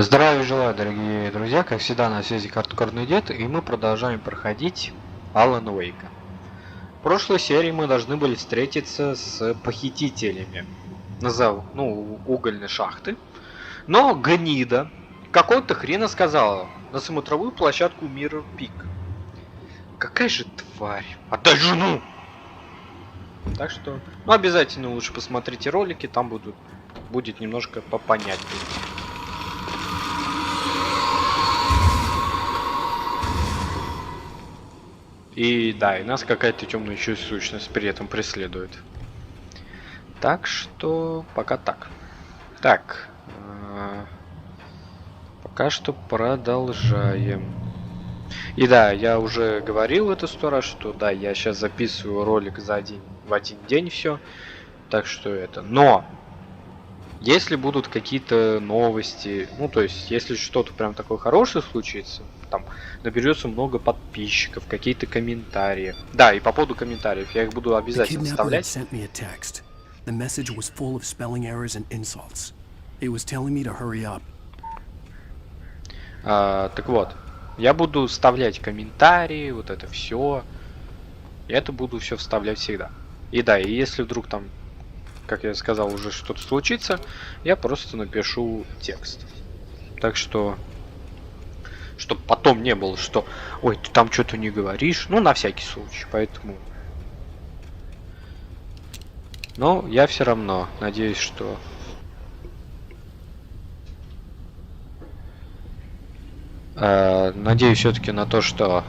Здравия желаю, дорогие друзья, как всегда на связи Хардкорный Дед, и мы продолжаем проходить Alan Wake. В прошлой серии мы должны были встретиться с похитителями угольной шахты, но гнида какого-то хрена сказала на смотровую площадку Mirror Peak. Какая же тварь! Отдай жену! Так что, обязательно лучше посмотрите ролики, там будет немножко попонятнее. И да, и нас какая-то темная еще сущность при этом преследует. Так что пока так. Так. Пока что продолжаем. И да, я уже говорил это 100 раз, что да, я сейчас записываю ролик в один день все. Так что это. Но! Если будут какие-то новости, то есть, если что-то прям такое хорошее случится, там наберется много подписчиков, какие-то комментарии. Да, и по поводу комментариев, я их буду обязательно вставлять. Так вот, я буду вставлять комментарии, вот это все. Я это буду все вставлять всегда. И да, и если вдруг там, как я сказал, уже что-то случится, я просто напишу текст. Так что, чтобы потом не было, что ой, ты там что-то не говоришь, на всякий случай, поэтому. Но я все равно надеюсь, что надеюсь все-таки на то, что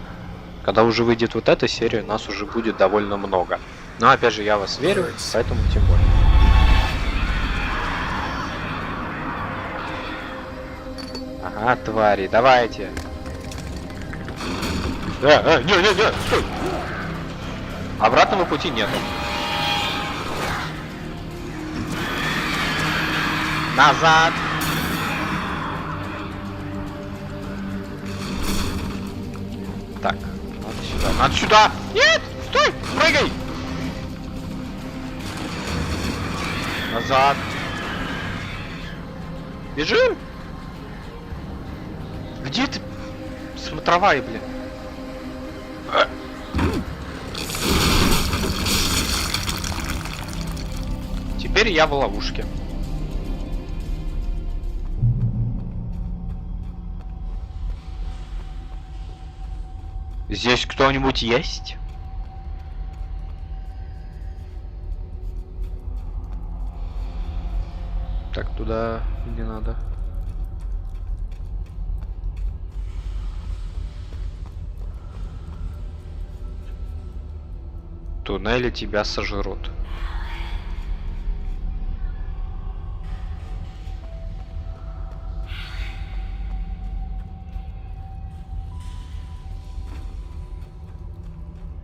когда уже выйдет вот эта серия, нас уже будет довольно много. Но опять же, я вас верю, поэтому тем более. Ага, твари, давайте. Не, стой! Обратного пути нету. Назад! Так, надо сюда. Надо сюда! Нет! Стой! Прыгай! Назад! Бежим! Где ты? Смотровая, блин. Теперь я в ловушке. Здесь кто-нибудь есть? Так, туда не надо. Туннели тебя сожрут.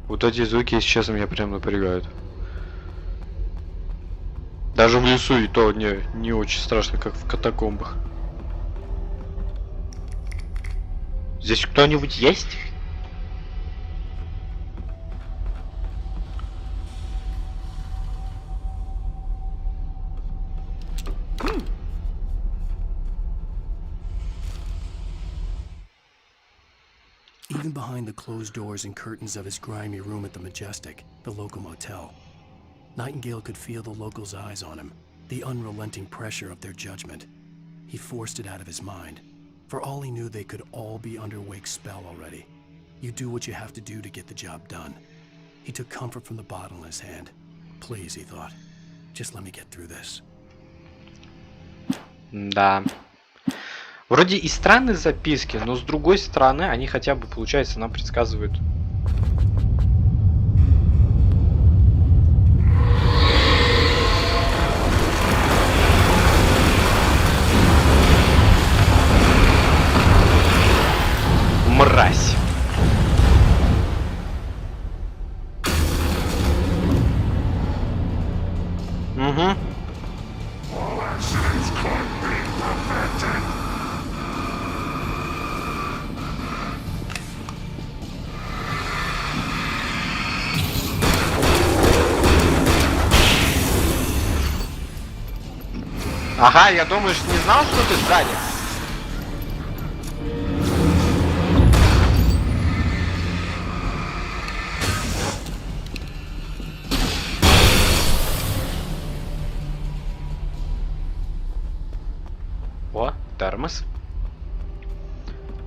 Вот эти звуки, если честно, меня прям напрягают. Даже в лесу и то не очень страшно, как в катакомбах. Здесь кто-нибудь есть? Even behind the closed doors and curtains of his grimy room at the Majestic, the local motel, Nightingale could feel the locals' eyes on him, the unrelenting pressure of their judgment. He forced it out of his mind. For all he knew, they could all be under Wake's spell already. You do what you have to do to get the job done. He took comfort from the bottle in his hand. Please, he thought, just let me get through this. Да. Вроде и странные записки, но с другой стороны, они хотя бы, получается, нам предсказывают. Мразь. Угу. Ага, я думаешь, не знал, что ты сзади? О, термос.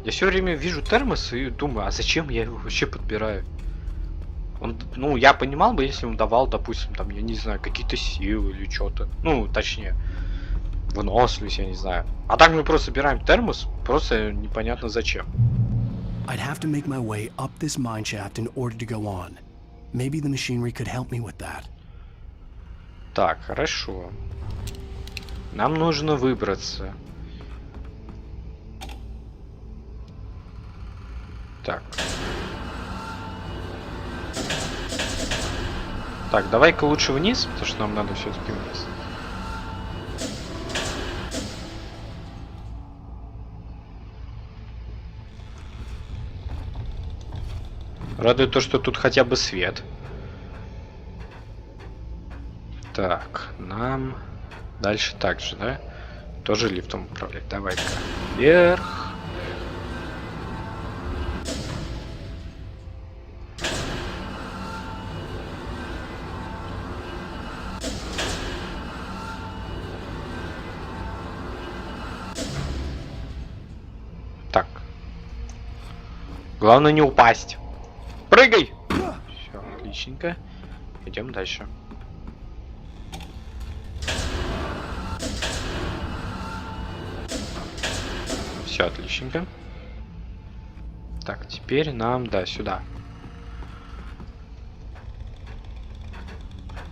Я все время вижу термос и думаю, а зачем я его вообще подбираю? Он, ну, я понимал бы, если он давал, допустим, там, я не знаю, какие-то силы или что-то. Ну, точнее, выносливость, я не знаю. А так мы просто собираем термос, просто непонятно зачем. I'd have to make my way up this mine shaft in order to go on. Maybe the machinery could help me with that. Так, хорошо. Нам нужно выбраться. Так. Так, давай-ка лучше вниз, потому что нам надо все-таки вниз. Радует то, что тут хотя бы свет. Так, нам дальше так же, да? Тоже лифтом управлять. Давай-ка вверх. Так. Главное не упасть. Прыгай! Все, отличненько. Идем дальше. Все, отличненько. Так, теперь нам, да, сюда.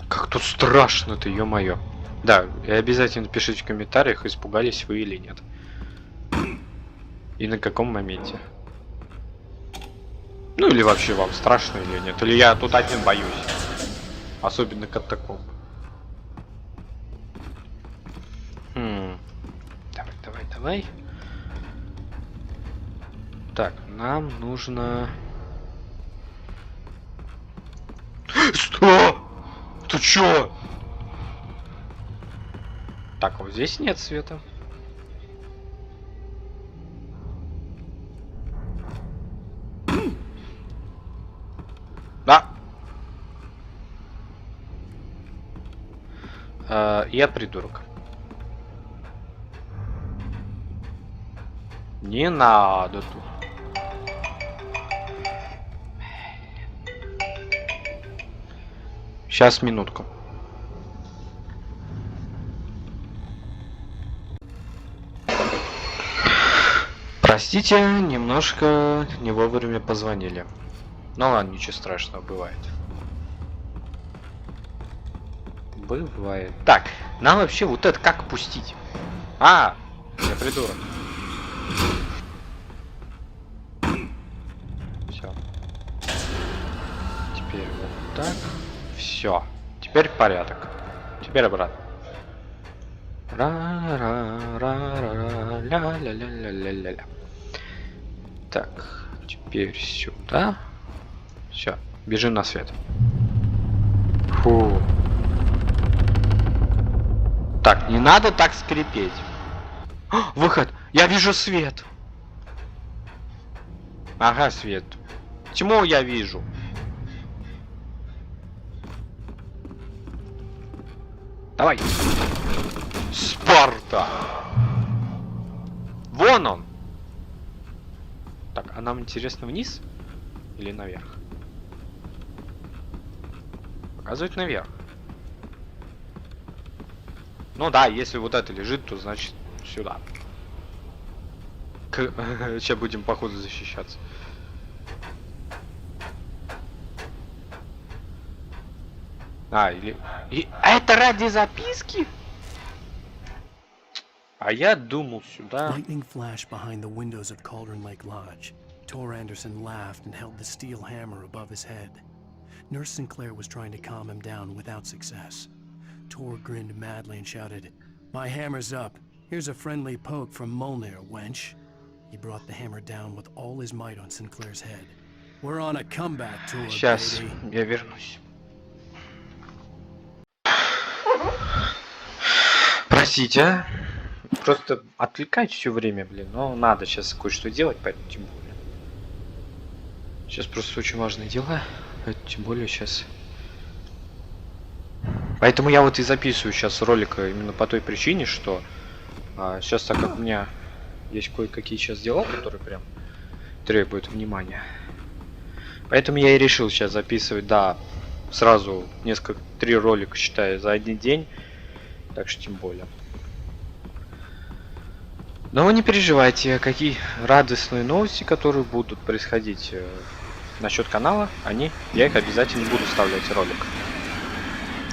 Как тут страшно-то, ё-моё. Да, и обязательно пишите в комментариях, испугались вы или нет. И на каком моменте. Ну или вообще вам страшно или нет. Или я тут один боюсь. Особенно катакомб. Давай, давай, давай. Так, нам нужно... Что? Ты чё? Так, вот здесь нет света. Да. Я придурок. Не надо тут. Сейчас, минутку. Простите, немножко не вовремя позвонили. Ну ладно, ничего страшного, бывает. Бывает. Так, нам вообще вот это как пустить? А, я придурок. Все. Теперь вот так. Все. Теперь порядок. Теперь обратно. Ля-ля-ля-ля-ля-ля-ля-ля. Так, теперь сюда. Все, бежим на свет. Фу. Так, не надо так скрипеть. О, выход! Я вижу свет! Ага, свет. Тьму я вижу. Давай. Спарта! Вон он! Так, а нам интересно вниз или наверх? Показывает наверх. Ну да, если вот это лежит, то значит сюда. Сейчас будем походу защищаться. А, или... И это ради записки? А я думал сюда. Lightning flashed behind the windows of Cauldron Lake Lodge. Tor Anderson laughed and held the steel hammer above his head. Nurse Sinclair was trying to calm him down without success. Tor grinned madly and shouted, "My hammer's up. Here's a friendly poke from Molnir, wench." He brought the hammer down with all his might on Sinclair's head. "We're on a comeback, Tor, Сейчас baby." я вернусь. Простите, а? Просто отвлекать все время, блин. Но надо сейчас кое-что делать, поэтому тем более. Сейчас просто очень важные дела. Тем более сейчас. Поэтому я вот и записываю сейчас ролик именно по той причине, что Сейчас, так как у меня есть кое-какие сейчас дела, которые прям требуют внимания. Поэтому я и решил сейчас записывать, да, сразу несколько, 3 ролика, считаю, за один день. Так что тем более. Но вы не переживайте, какие радостные новости, которые будут происходить насчет канала, я их обязательно буду вставлять ролик.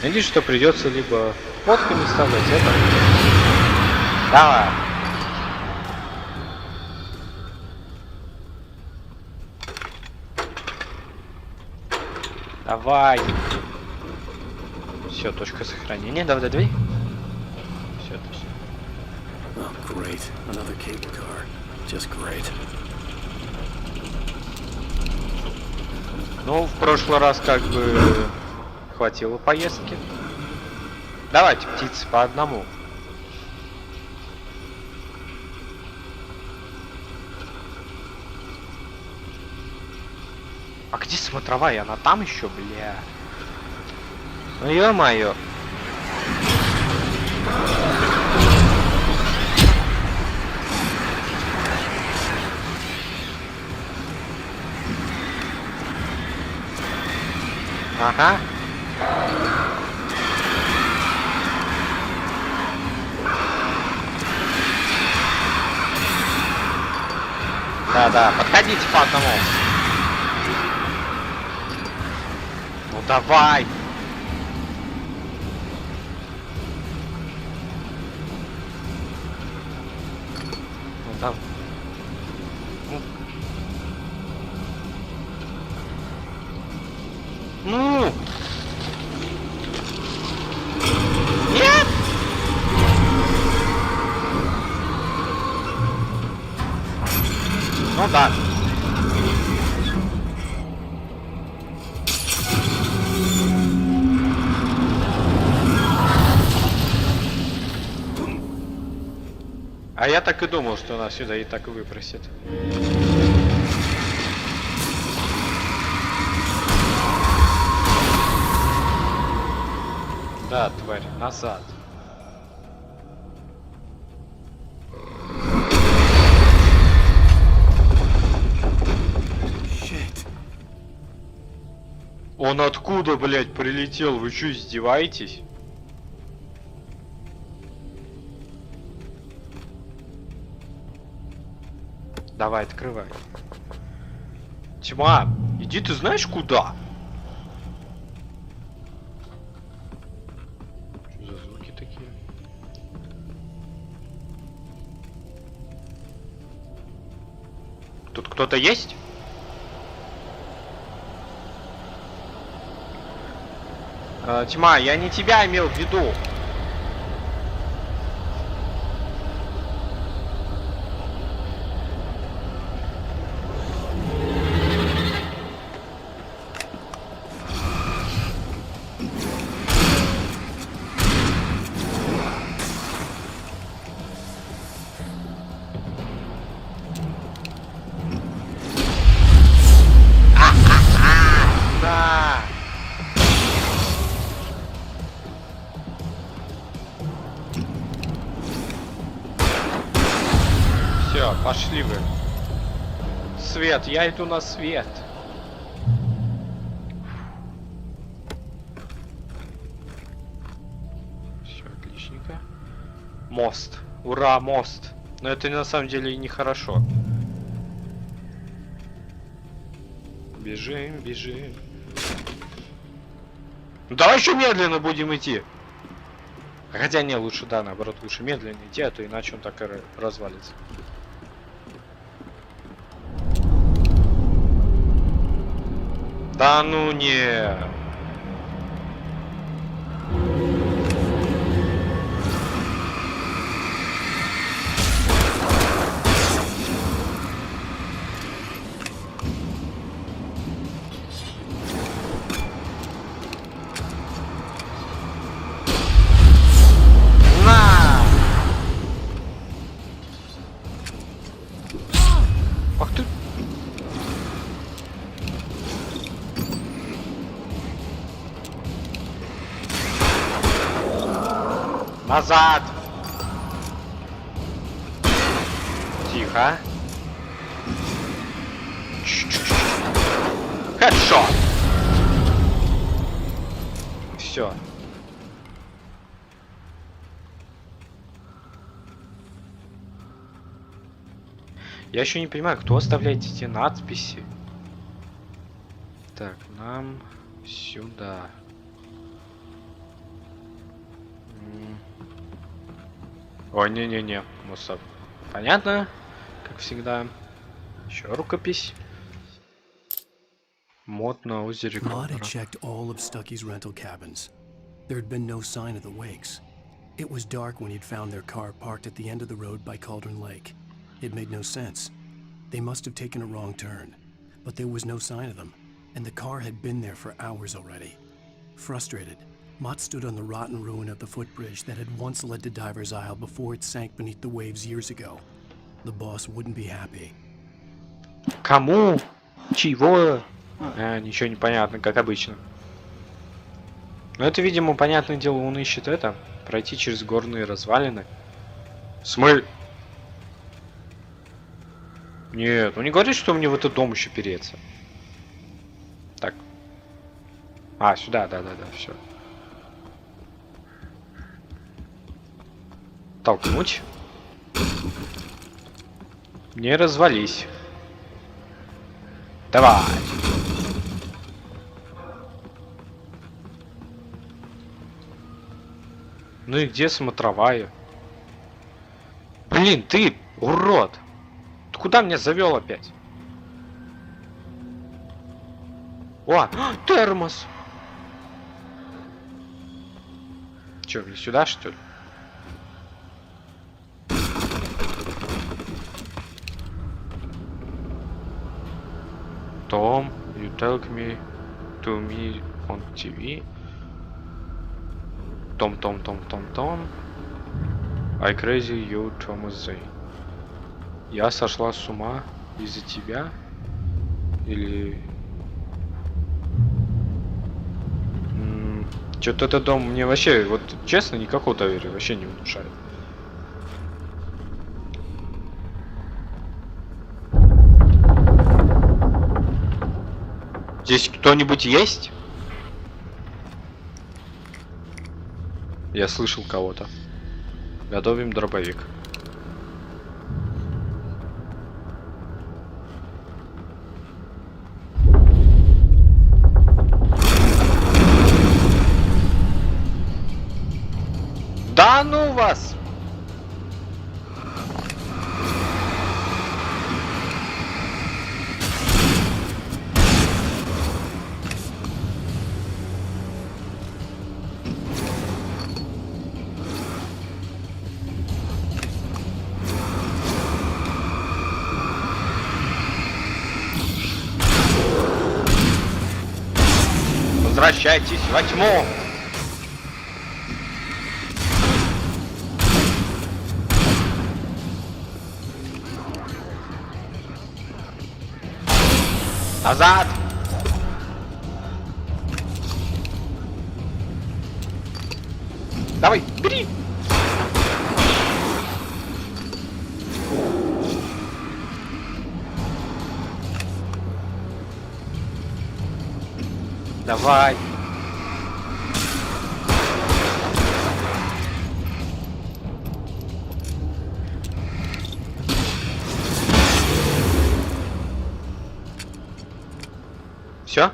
Надеюсь, что придется либо фотками вставлять это. Давай. Давай. Все, точка сохранения. Давай. Все, это все. Oh, great. Another cable car. Just great. Ну, в прошлый раз как бы хватило поездки. Давайте, птицы, по одному. А где смотровая? Она там еще, бля. Ну ё-моё. Ага. Да, подходите по одному. Ну давай. Ну там. Ну. Нет. Ну да. А я так и думал, что она сюда и так выпросит. Да, тварь, назад. Shit. Он откуда, блядь, прилетел? Вы что, издеваетесь? Давай, открывай. Тьма, иди ты знаешь куда? Что за звуки такие? Тут кто-то есть? Тьма, я не тебя имел в виду. Да. Все, пошли вы. Свет, я иду на свет. Все, отличненько. Мост. Ура, мост. Но это на самом деле и нехорошо. Бежим, бежим. Ну, давай еще медленно будем идти. Хотя не, лучше, да, наоборот, лучше медленно идти, а то иначе он так и развалится. Да ну не. На! Ах ты. Назад! Тихо. Хедшот. Все. Я еще не понимаю, кто оставляет эти надписи. Так, нам сюда. Ой, не-не-не, мусор. Понятно, как всегда. Еще рукопись. Мод на озере Maud had Кондора. checked all of Stucky's rental cabins. There had been no sign of the Wakes. It was dark when he'd found their car parked at the end of the road by Cauldron Lake. It made no sense. They must have taken a wrong turn, but there was no sign of them, and the car had been there for hours already. Frustrated, Mott stood on the rotten ruin of the footbridge that had once led to Diver's Isle before it sank beneath the waves years ago. The boss wouldn't be happy. Кому? Чего? Ничего не понятно, как обычно. Но это, видимо, понятное дело, он ищет это. Пройти через горные развалины. Нет, ну не говори, что мне в этот дом еще переться. Так. Сюда, да, все. Толкнуть. Не развались. Давай. Ну и где смотровая? Блин, ты, урод! Ты куда меня завел опять? О, термос! Че, мне сюда, что ли? Tom, you talk me to me on TV. Том. I crazy you, Thomas Z. Я сошла с ума из-за тебя? Или... Что-то этот дом мне вообще, вот честно, никакого доверия вообще не внушает. Здесь кто-нибудь есть? Я слышал кого-то. Готовим дробовик. Да ну вас! Возвращайтесь во тьму! Назад! Давай, бери! Давай! Все?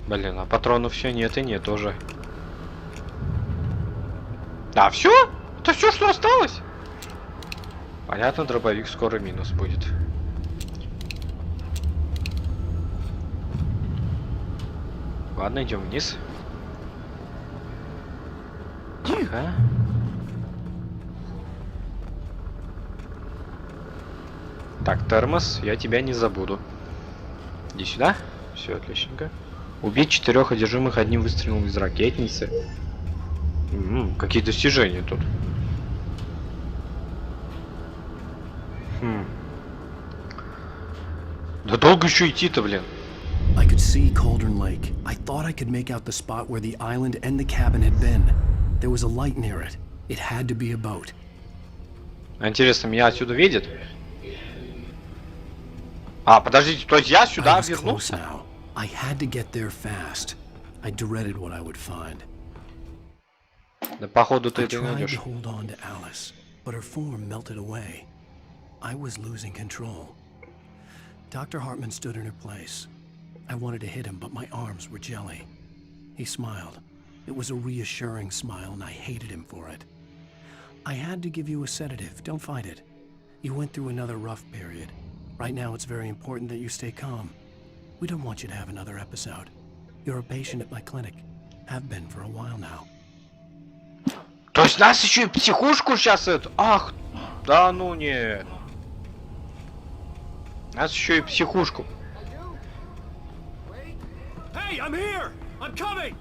Блин, а патронов все нет и нет уже. А, все? Это все, что осталось? Понятно, дробовик скоро минус будет. Ладно, идем вниз. Тихо. Так, термос, я тебя не забуду. Иди сюда. Все, отличненько. Убить 4 одержимых одним выстрелом из ракетницы. Какие достижения тут. Да долго еще идти-то, блин. I could see Cauldron Lake. I thought I could make out the spot where the island and the cabin had been. There was a light near it. It had to be a boat. Интересно, меня отсюда видит? А, подождите, то есть я сюда вернулся? I had to get there fast. I dreaded what I would find. Да походу ты I это tried to найдешь. hold on to Alice, but her form melted away. I was losing control. Dr. Hartman stood in her place. I wanted to hit him, but my arms were jelly. He smiled. It was a reassuring smile, and I hated him for it. I had to give you a sedative. Don't fight it. You went through another rough period. Right now, it's very important that you stay calm. We don't want you to have another episode. You're a patient at my clinic. Have been for a while now. То есть нас еще и психушку сейчас это... Ах, да ну нет. Нас еще и психушку. Hey, I'm here! I'm coming!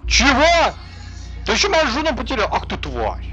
Чего? Ты еще мою жену потерял? Ах ты тварь!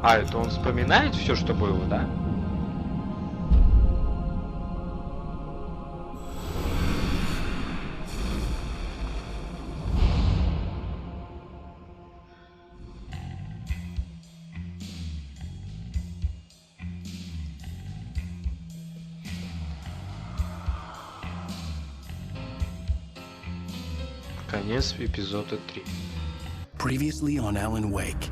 А, это он вспоминает все, что было, да? Конец эпизода 3. Previously on Alan Wake.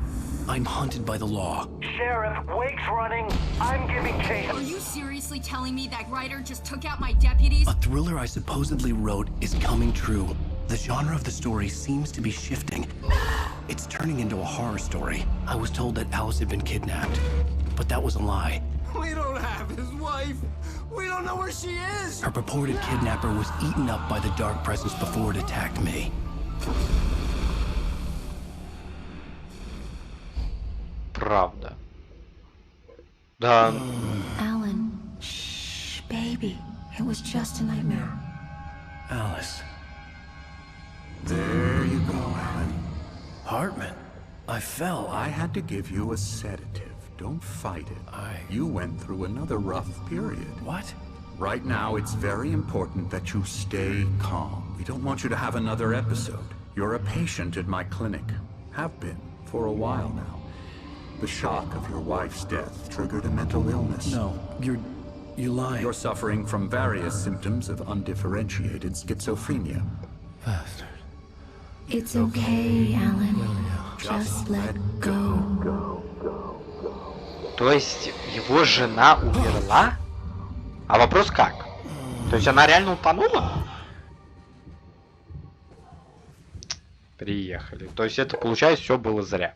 I'm hunted by the law. Sheriff, Wake's running. I'm giving chase. Are you seriously telling me that writer just took out my deputies? A thriller I supposedly wrote is coming true. The genre of the story seems to be shifting. It's turning into a horror story. I was told that Alice had been kidnapped, but that was a lie. We don't have his wife. We don't know where she is. Her purported kidnapper was eaten up by the dark presence before it attacked me. Правда. Да. Alan, shh, baby. It was just a nightmare. Alice. There you go, Alan. Hartman. I fell. I had to give you a sedative. Don't fight it. You went through another rough period. What? Right now, it's very important that you stay calm. We don't want you to have another episode. You're a patient at my clinic. Have been for a while now. The shock of your wife's death triggered a mental illness. No, you're lying. You're suffering from various symptoms of undifferentiated schizophrenia. Bastard. It's okay, Alan. Just let go. То есть его жена умерла? А вопрос как? То есть она реально утонула? Приехали. То есть это, получается, все было зря.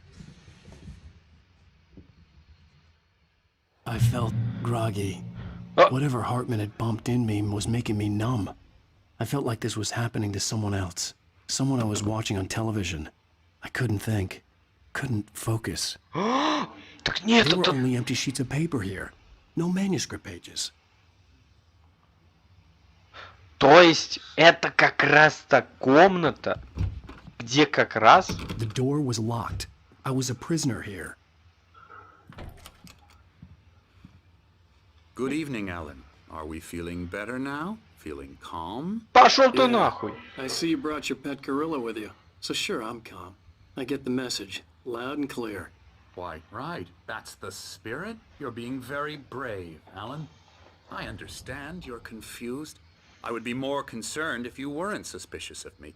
I felt groggy. Whatever Hartman had bumped in me was making me numb. I felt like this was happening to someone else. Someone I was watching on television. I couldn't think. Couldn't focus. Так нет, There were это... only empty sheets of paper here. No manuscript pages. То есть это как раз та комната, где как раз... The door was locked. I was a prisoner here. Good evening, Alan. Are we feeling better now? Feeling calm? Пошел ты нахуй. I see you brought your pet gorilla with you, so sure, I'm calm. I get the message, loud and clear. Why, right. That's the spirit. You're being very brave, Alan. I understand you're confused. I would be more concerned if you weren't suspicious of me.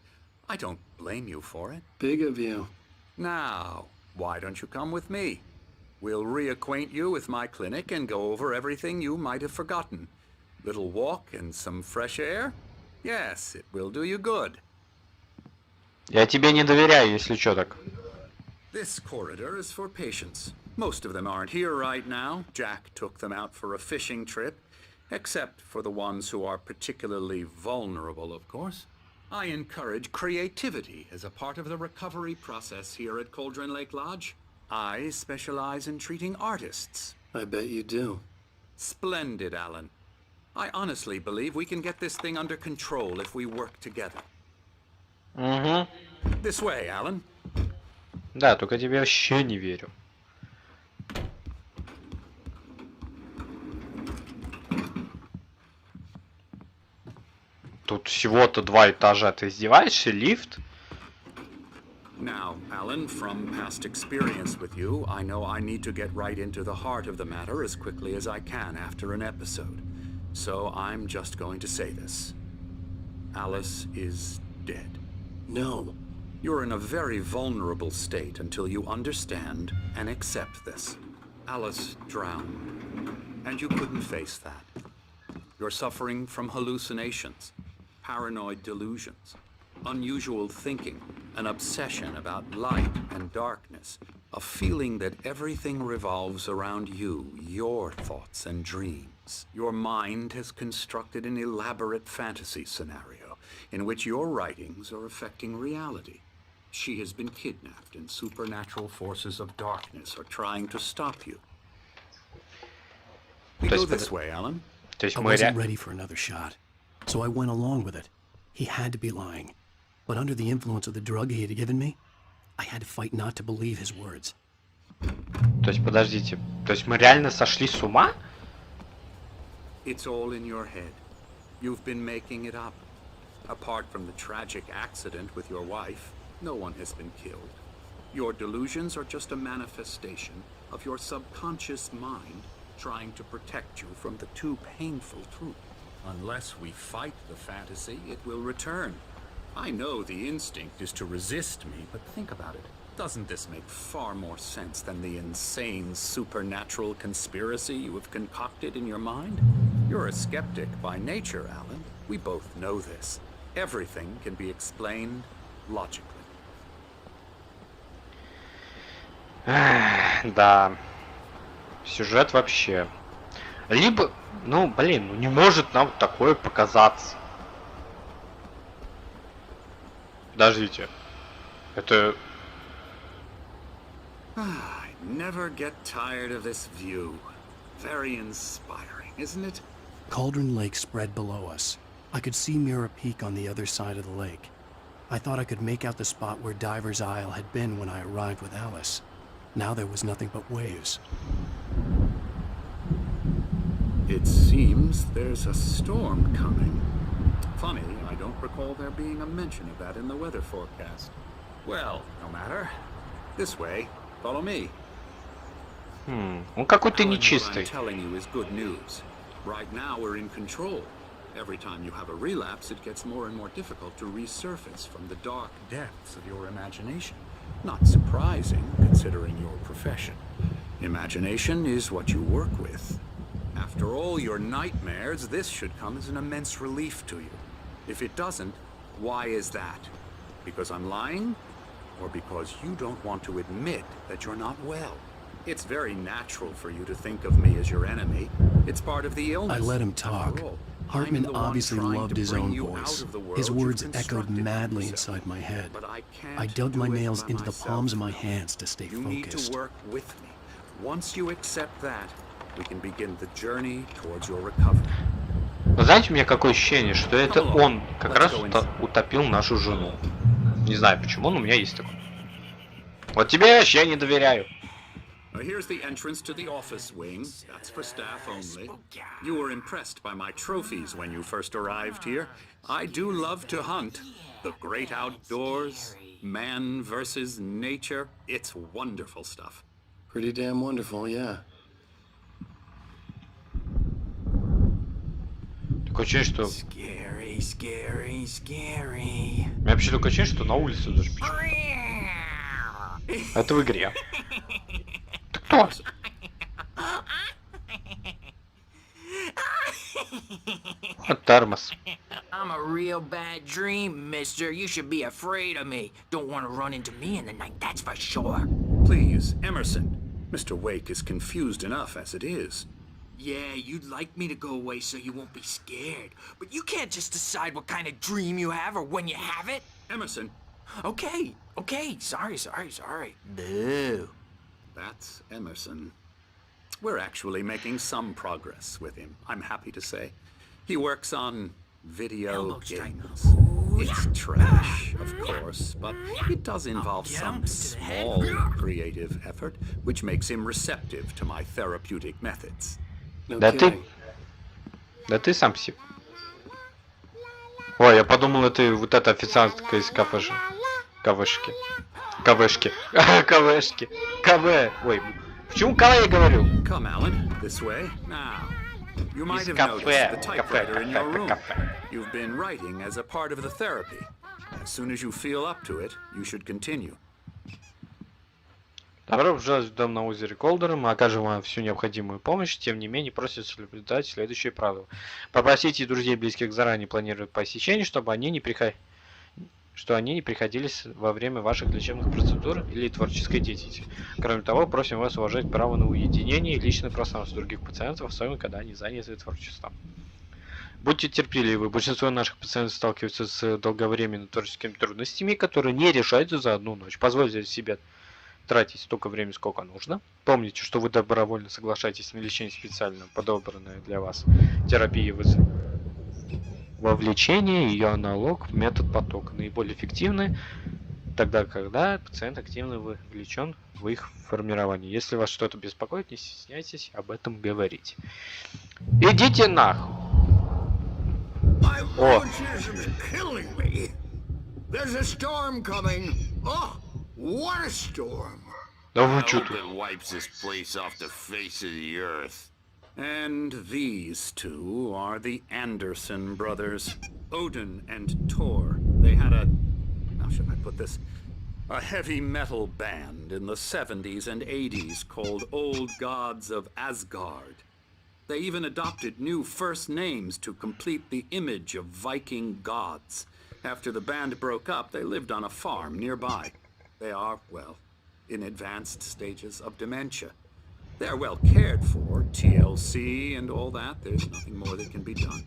I don't blame you for it. Big of you. Now, why don't you come with me? We'll reacquaint you with my clinic and go over everything you might have forgotten. Little walk and some fresh air? Yes, it will do you good. Я тебе не доверяю, если чё так. This corridor is for patients. Most of them aren't here right now. Jack took them out for a fishing trip, except for the ones who are particularly vulnerable, of course. I encourage creativity as a part of the recovery process here at Cauldron Lake Lodge. I specialize in treating artists. I bet you do. Splendid, Alan. I honestly believe we can get this thing under control if we work together. Угу. This way, Alan. Да, только тебе вообще не верю. Тут всего-то 2 этажа. Ты издеваешься? Лифт? Now, Alan, from past experience with you, I know I need to get right into the heart of the matter as quickly as I can after an episode. So I'm just going to say this. Alice is dead. No. You're in a very vulnerable state until you understand and accept this. Alice drowned, and you couldn't face that. You're suffering from hallucinations, paranoid delusions, unusual thinking, an obsession about light and darkness, a feeling that everything revolves around you, your thoughts and dreams. Your mind has constructed an elaborate fantasy scenario in which your writings are affecting reality. She has been kidnapped and supernatural forces of darkness are trying to stop you. We go this way, Alan. I wasn't ready for another shot, so I went along with it. He had to be lying. But under the influence of the drug he had given me, I had to fight not to believe his words. То есть, подождите. То есть мы реально сошли с ума? It's all in your head. You've been making it up. Apart from the tragic accident with your wife, no one has been killed. Your delusions are just a manifestation of your subconscious mind trying to protect you from the too painful truth. Unless we fight the fantasy, it will return. I know the instinct is to resist me, but think about it. Doesn't this make far more sense than the insane supernatural conspiracy you have concocted in your mind? You're a skeptic by nature, Alan. We both know this. Everything can be explained logically. Да. Сюжет вообще. Либо, ну, блин, ну не может нам такое показаться. Подождите. Это... I never get tired of this view. Very inspiring, isn't it? Cauldron Lake spread below us. I could see Mirror Peak on the other side of the lake. I thought I could make out the spot where Diver's Isle had been when I arrived with Alice. Now there was nothing but waves. It seems there's a storm coming. Funny, I don't recall there being a mention of that in the weather forecast. Well, no matter. This way. Follow me. Он какой-то Alan, what I'm нечистый. telling you is good news. Right now we're in control. Every time you have a relapse, it gets more and more difficult to resurface from the dark depths of your imagination. Not surprising, considering your profession. Imagination is what you work with. After all your nightmares, this should come as an immense relief to you. If it doesn't, why is that? Because I'm lying? Or because you don't want to admit that you're not well? It's very natural for you to think of me as your enemy. It's part of the illness. I let him talk. After all, Hartman I'm the one obviously trying loved to his bring own you out voice. of the world His you've words echoed constructed madly for yourself. inside my head. But I can't I dug do my it nails by into the myself. palms of my hands to stay You need focused. to work with me. Once you accept that, we can begin the journey towards your recovery. Вы знаете, у меня какое ощущение, что это он как раз утопил нашу жену. Не знаю почему, но у меня есть такое. Вот тебе я вообще не доверяю. Here's the entrance to the office wing. That's for staff only. You were impressed by my trophies when you first arrived here. I do love to hunt. The great outdoors, man versus nature. It's wonderful stuff. Pretty damn wonderful, yeah. Такое ощущение, что Scary, scary, scary. У меня вообще только ощущение, что на улице даже пишут. Это в игре. Ты кто? Тормоз. I'm a real bad dream, mister. You should be afraid of me. Don't want to run into me in the night, that's for sure. Please, Emerson. Mr. Wake is confused enough as it is. Yeah, you'd like me to go away so you won't be scared. But you can't just decide what kind of dream you have or when you have it. Emerson. Okay, sorry. Boo. That's Emerson. We're actually making some progress with him, I'm happy to say. He works on video Elbow strike. games. It's trash, of course, but it does involve some small creative effort, which makes him receptive to my therapeutic methods. Да ты сам псих. Ой, я подумал, это вот эта официантка из кафешки. КВшки. КВ. Ой, почему КВ я говорю? Come, Alan, this way. Now, you might have noticed the typewriter in your room. You've been writing as a part of the therapy. As soon as you feel up to it, you should continue. Добро пожаловать в дом на озере Колдера. Мы окажем вам всю необходимую помощь. Тем не менее, просят соблюдать следующие правила. Попросите друзей и близких заранее планировать посещение, чтобы они не приходились во время ваших лечебных процедур или творческой деятельности. Кроме того, просим вас уважать право на уединение и личное пространство других пациентов, особенно когда они заняты творчеством. Будьте терпеливы. Большинство наших пациентов сталкиваются с долговременными творческими трудностями, которые не решаются за одну ночь. Позвольте себе тратить столько времени, сколько нужно. Помните, что вы добровольно соглашаетесь на лечение специально подобранной для вас терапии вовлечение, ее аналог, метод потока. Наиболее эффективны тогда, когда пациент активно вовлечен в их формирование. Если вас что-то беспокоит, не стесняйтесь об этом говорить. Идите нахуй! О! What a storm! Да вы чё тут? And these two are the Anderson brothers, Odin and Thor. They had how should I put this? A heavy metal band in the 70s and 80s called Old Gods of Asgard. They even adopted new first names to complete the image of Viking gods. After the band broke up, they lived on a farm nearby. They are, well, in advanced stages of dementia. They're well cared for, TLC and all that. There's nothing more that can be done.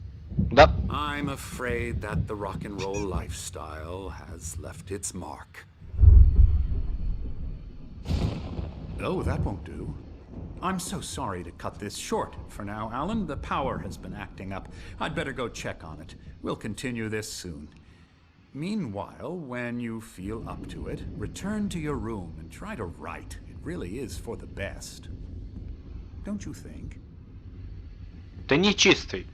Да. I'm afraid that the rock and roll lifestyle has left its mark. Oh, that won't do. I'm so sorry to cut this short for now, Alan. The power has been acting up. I'd better go check on it. We'll continue this soon. Meanwhile, when you feel up to it, return to your room and try to write. It really is for the best. Don't you think? Ты не чистый.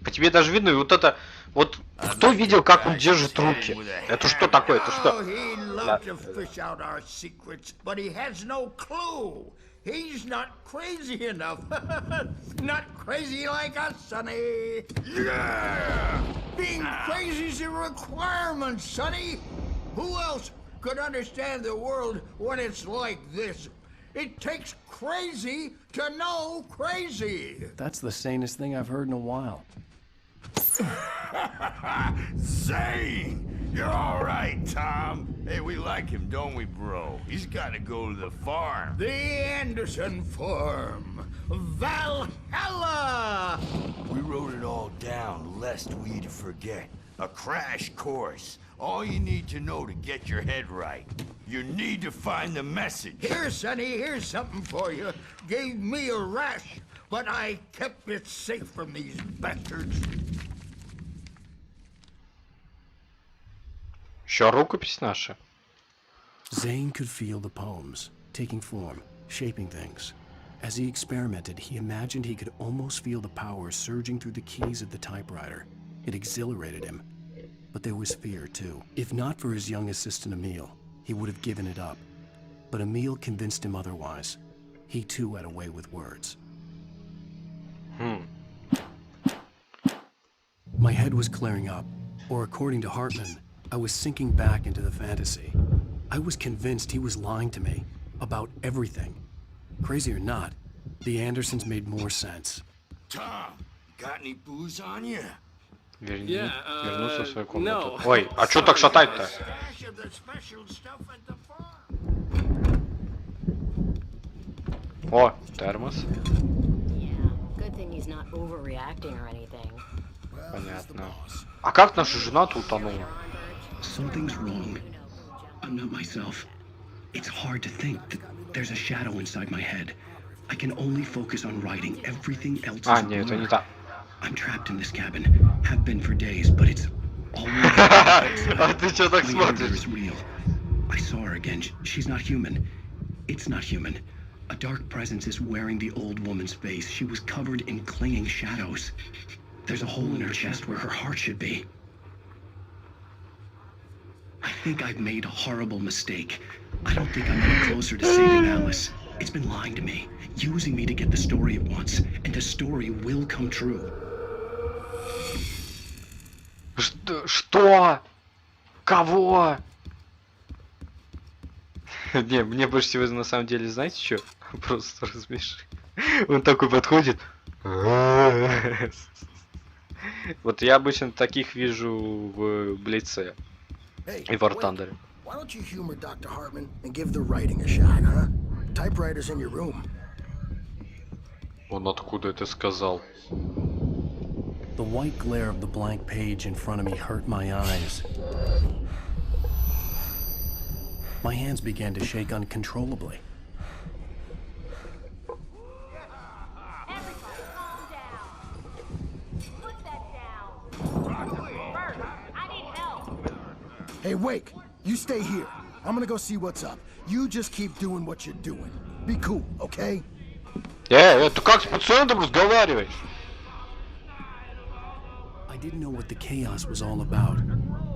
По тебе даже видно, и вот это... Вот кто видел, как он держит руки? Это что такое? Это что? He's not crazy enough. Not crazy like us, Sonny. Yeah! Being crazy's a requirement, Sonny. Who else could understand the world when it's like this? It takes crazy to know crazy. That's the sanest thing I've heard in a while. Zane! You're all right, Tom. Hey, we like him, don't we, bro? He's got to go to the farm. The Anderson farm. Valhalla! We wrote it all down, lest we'd forget. A crash course. All you need to know to get your head right. You need to find the message. Here, Sonny, here's something for you. Gave me a rash, but I kept it safe from these bastards. Еще рукопись наша. Zane could feel the poems, taking form, shaping things. As he experimented, he imagined he could almost feel the power surging through the keys of the typewriter. It exhilarated him. But there was fear, too. If not for his young assistant Emil, he would have given it up. But Emil convinced him otherwise. He, too, had a way with words. My head was clearing up, or according to Hartman, I was sinking back into the fantasy. I was convinced he was lying to me about everything. Crazy or not, the Andersons made more sense. Tom, got any booze on you? Вернуться в свою комнату. Ой, а чё так шатать-то? О, термос. Понятно. А как наша жена-то утонула? Something's wrong. I'm not myself. It's hard to think that there's a shadow inside my head. I can only focus on writing. Everything else is А, нет, это не так. I'm trapped in this cabin. Have been for days, but it's all А ты чё так смотришь? real. I saw her again. She's not human. It's not human. A dark presence is wearing the old woman's face. She was covered in clinging shadows. There's a hole in her chest where her heart should be. I think I've made a horrible mistake. I don't think I'm any closer to saving Alice. It's been lying to me, using me to get the story it wants, and the story will come true. Что? Кого? Не, мне больше всего на самом деле, знаете что? Просто размеши. Он такой подходит. Вот я обычно таких вижу в Блице и в Ортандере. Why don't you humor Dr. Hartman and give the writing a shot, huh? Typewriter's in your room. Он откуда это сказал? The white glare of the blank page in front of me hurt my eyes. My hands began to shake uncontrollably. Hey, Wake, you stay here. I'm gonna go see what's up. You just keep doing what you're doing. Be cool, okay? Это как с пациентом разговариваешь? I didn't know what the chaos was all about,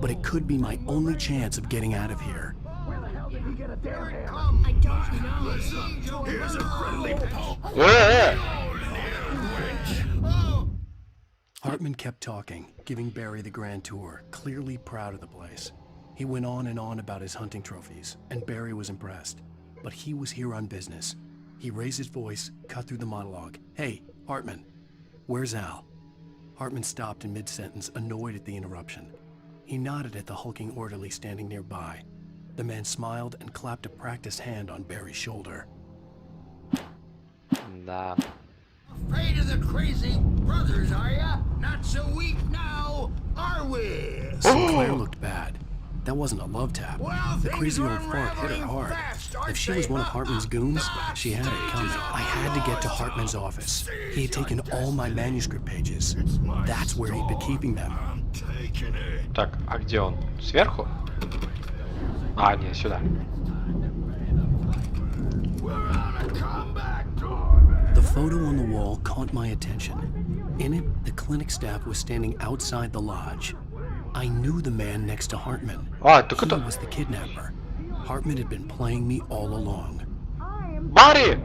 but it could be my only chance of getting out of here. I don't know. Here's a friendly poke. Hartman kept talking, giving Barry the grand tour, clearly proud of the place. He went on and on about his hunting trophies, and Barry was impressed. But he was here on business. He raised his voice, cut through the monologue. Hey, Hartman, where's Al? Hartman stopped in mid-sentence, annoyed at the interruption. He nodded at the hulking orderly standing nearby. The man smiled and clapped a practiced hand on Barry's shoulder. Да. Afraid of the crazy brothers, are ya? Not so weak now, are we? Sinclair looked bad. That wasn't a love tap. Well, The crazy old things are fart hit her unraveling hard. fast, aren't If she was they? one of Hartman's goons, she had it coming. I had to get to Hartman's office. He had taken all my manuscript pages. That's where he'd been keeping them. I'm taking it. Так, а где он? Сверху? А, нет, сюда. We're on a comeback tour. The photo on the wall caught my attention. In it, the clinic staff was standing outside the lodge. I knew the man next to Hartman. А, так He это... was the kidnapper. Hartman had been playing me all along. Барри!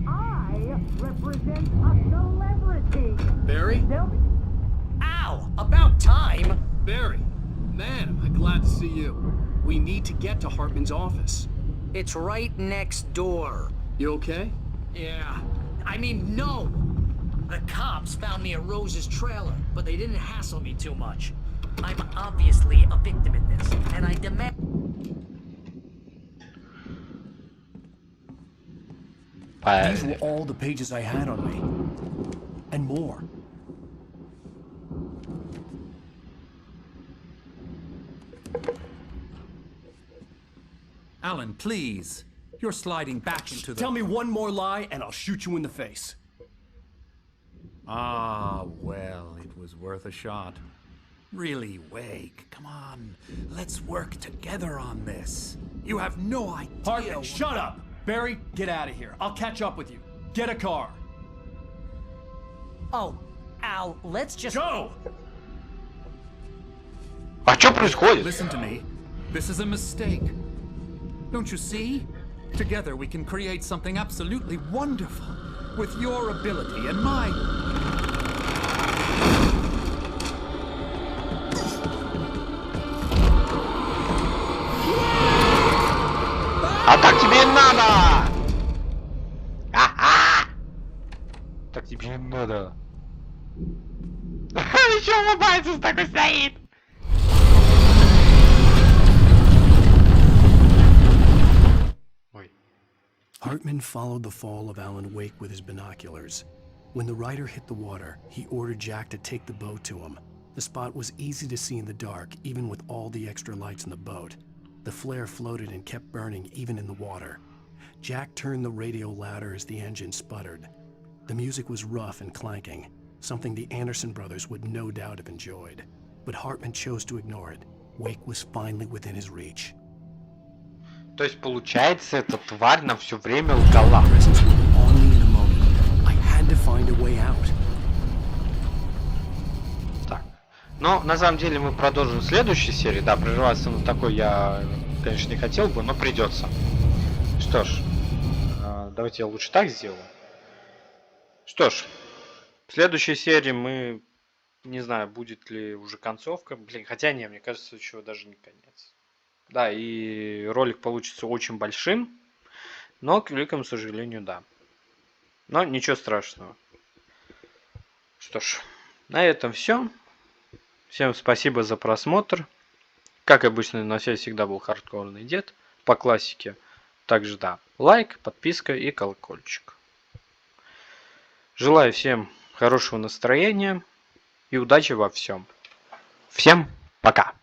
I represent a celebrity. Barry? Ow! About time! Barry! Man, am I glad to see you. We need to get to Hartman's office. It's right next door. You okay? Yeah. I mean, no! The cops found me at Rose's trailer, but they didn't hassle me too much. I'm obviously a victim in this, and I demand... These were all the pages I had on me. And more. Alan, please. You're sliding back into the... Tell me one more lie and I'll shoot you in the face. Ah, well, it was worth a shot. Really, Wake, come on. Let's work together on this. You have no idea... Hartman, shut up! Barry, get out of here. I'll catch up with you. Get a car. Oh, Al, let's just... Go! А что происходит? Listen to me. This is a mistake. Don't you see? Together we can create something absolutely wonderful. With your ability and mine. А так тебе и надо! Ага! Так тебе и надо. Еще улыбается, такой стоит. Ой. Hartman followed the fall of Alan Wake with his binoculars. When the rider hit the water, he ordered Jack to take the boat to him. The spot was easy to see in the dark, even with all the extra lights in the boat. The flare floated and kept burning even in the water. Jack turned the radio louder as the engine sputtered. The music was rough and clanking, something the Anderson brothers would no doubt have enjoyed. But Hartman chose to ignore it. Wake was finally within his reach. То есть, получается, эта тварь нам все время лгала. Presence would be on me in a moment. I had to find a way out. Так. Но, на самом деле, мы продолжим в следующей серии. Да, прерываться на такой я, конечно, не хотел бы, но придется. Что ж, давайте я лучше так сделаю. Что ж, в следующей серии мы... Не знаю, будет ли уже концовка. Блин, хотя не, мне кажется, еще даже не конец. Да, и ролик получится очень большим, но, к великому сожалению, да. Но ничего страшного. Что ж, на этом все. Всем спасибо за просмотр. Как обычно, на связи всегда был хардкорный дед. По классике. Также, да, лайк, подписка и колокольчик. Желаю всем хорошего настроения и удачи во всем. Всем пока!